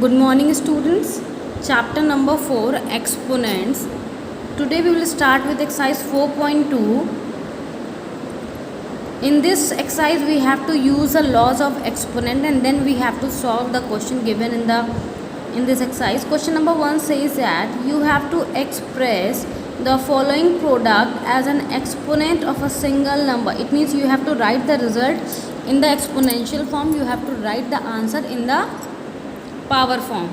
Good morning, students. Chapter number 4, Exponents. Today we will start with exercise 4.2. In this exercise we have to use the laws of exponent and then we have to solve the question given in this exercise. Question number 1 says that you have to express the following product as an exponent of a single number. It means you have to write the result in the exponential form. You have to write the answer in the power form.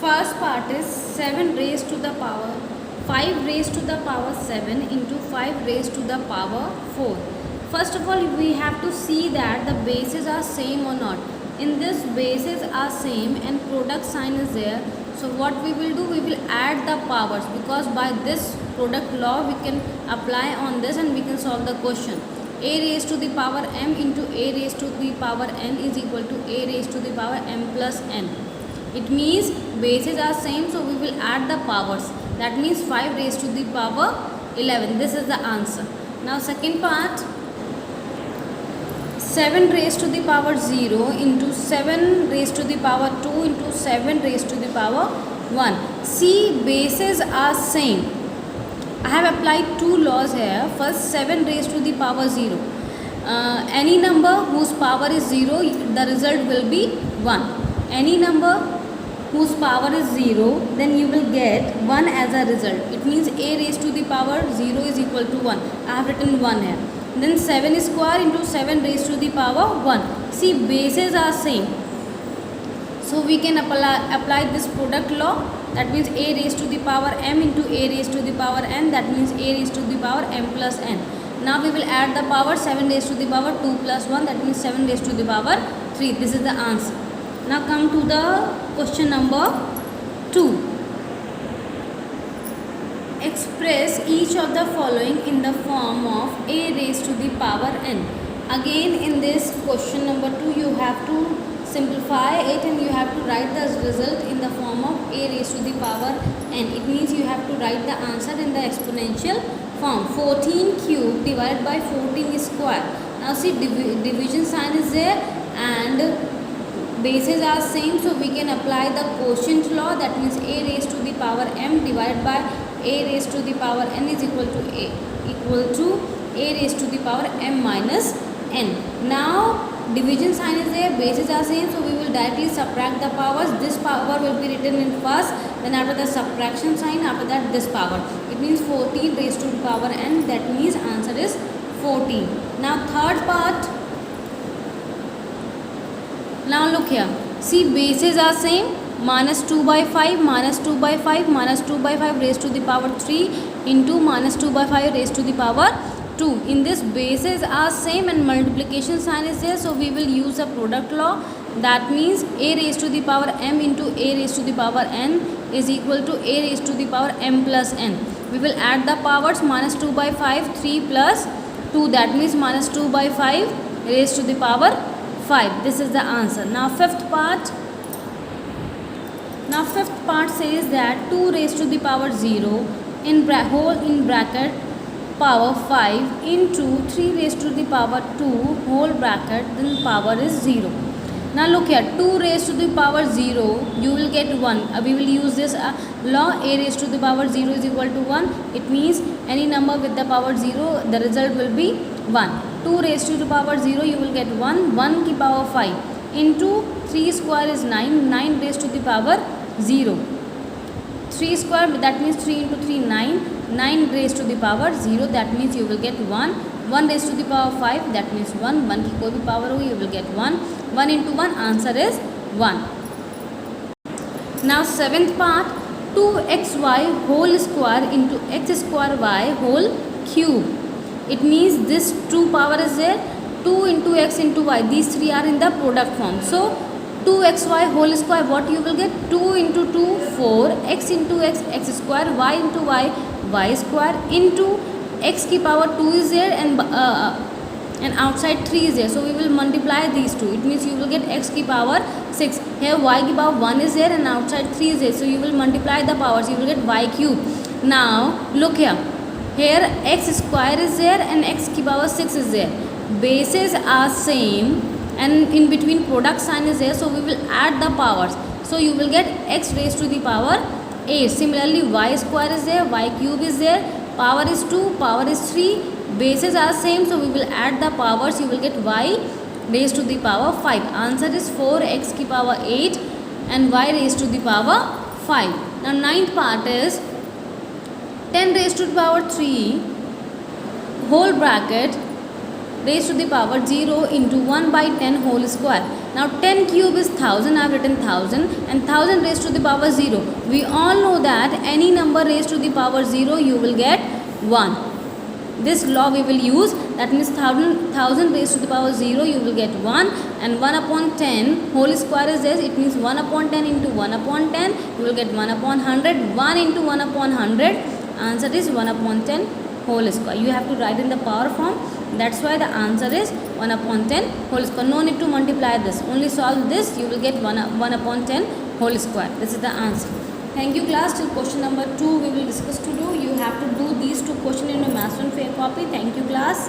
First part is 7 raised to the power 5 raised to the power 7 into 5 raised to the power 4. First of all, we have to see that the bases are same or not. In this, bases are same and product sign is there. So what we will do, we will add the powers, because by this product law we can apply on this and we can solve the question. A raised to the power m into a raised to the power n is equal to a raised to the power m plus n. It means bases are same, so we will add the powers. That means 5 raised to the power 11. This is the answer. Now second part, 7 raised to the power 0 into 7 raised to the power 2 into 7 raised to the power 1. See, bases are same. I have applied two laws here. First, 7 raised to the power 0. Any number whose power is 0, the result will be 1. Any number whose power is 0, then you will get 1 as a result. It means a raised to the power 0 is equal to 1. I have written 1 here. Then 7 square into 7 raised to the power 1. See, bases are same. So we can apply this product law. That means a raised to the power m into a raised to the power n. That means a raised to the power m plus n. Now we will add the power. 7 raised to the power 2 plus 1. That means 7 raised to the power 3. This is the answer. Now come to the question number 2. Express each of the following in the form of a raised to the power n. Again, in this question number 2, you have to simplify it and you have to write the result in the form of a raised to the power n. It means you have to write the answer in the exponential form. 14 cube divided by 14 square. Now see, division sign is there and bases are same, so we can apply the quotient law. That means a raised to the power m divided by a raised to the power n is equal to a raised to the power m minus n. Now division sign is there, bases are same, so we will directly subtract the powers. This power will be written in first, then after the subtraction sign, after that this power. It means 14 raised to the power n. That means answer is 14. Now third part. Now look here. See, bases are same. Minus 2 by 5, minus 2 by 5, minus 2 by 5 raised to the power 3 into minus 2 by 5 raised to the power 2. In this, bases are same and multiplication sign is there, so we will use a product law. That means a raised to the power m into a raised to the power n is equal to a raised to the power m plus n. We will add the powers. Minus 2 by 5, 3 plus 2, that means minus 2 by 5 raised to the power 5. This is the answer. Now fifth part. Now fifth part says that 2 raised to the power 0 in whole in bracket power 5 into 3 raised to the power 2 whole bracket, then power is 0. Now look here, 2 raised to the power 0, you will get 1. We will use this law, a raised to the power 0 is equal to 1. It means any number with the power 0, the result will be 1. 2 raised to the power 0, you will get 1. 1 ki power 5 into 3 square is 9. 9 raised to the power 0. 3 square, that means 3 into 3, 9. 9 raised to the power 0, that means you will get 1. 1 raised to the power 5, that means 1. 1 की कोई भी power होगी, you will get 1. 1 into 1, answer is 1. Now seventh part, 2xy whole square into x square y whole cube. It means this 2 power is there, 2 into x into y. These three are in the product form. So 2xy whole square, what you will get? 2 into 2, 4, x into x, x square, y into y, y square, into x ki power 2 is there and outside 3 is there. So we will multiply these two. It means you will get x ki power 6. Here y ki power 1 is there and outside 3 is there. So you will multiply the powers. You will get y cube. Now look here. Here x square is there and x ki power 6 is there. Bases are same and in between product sign is there, so we will add the powers. So you will get x raised to the power 8. Similarly, y square is there, y cube is there, power is 2, power is 3, bases are same, so we will add the powers. You will get y raised to the power 5. Answer is 4x की power 8 and y raised to the power 5. Now ninth part is 10 raised to the power 3 whole bracket raised to the power 0 into 1 by 10 whole square. Now 10 cube is 1000, I have written 1000, and 1000 raised to the power 0. We all know that any number raised to the power 0 you will get 1. This law we will use, that means 1000 raised to the power 0 you will get 1, and 1 upon 10 whole square is there, it means 1 upon 10 into 1 upon 10 you will get 1 upon 100, 1 into 1 upon 100, answer is 1 upon 10 whole square. You have to write in the power form, that's why the answer is 1 upon 10 whole square. No need to multiply this, only solve this, you will get 1 upon 10 whole square. This is the answer. Thank you class. Till question number 2 we will discuss to do. You have to do these two questions in your Maths 1 fair copy. Thank you class.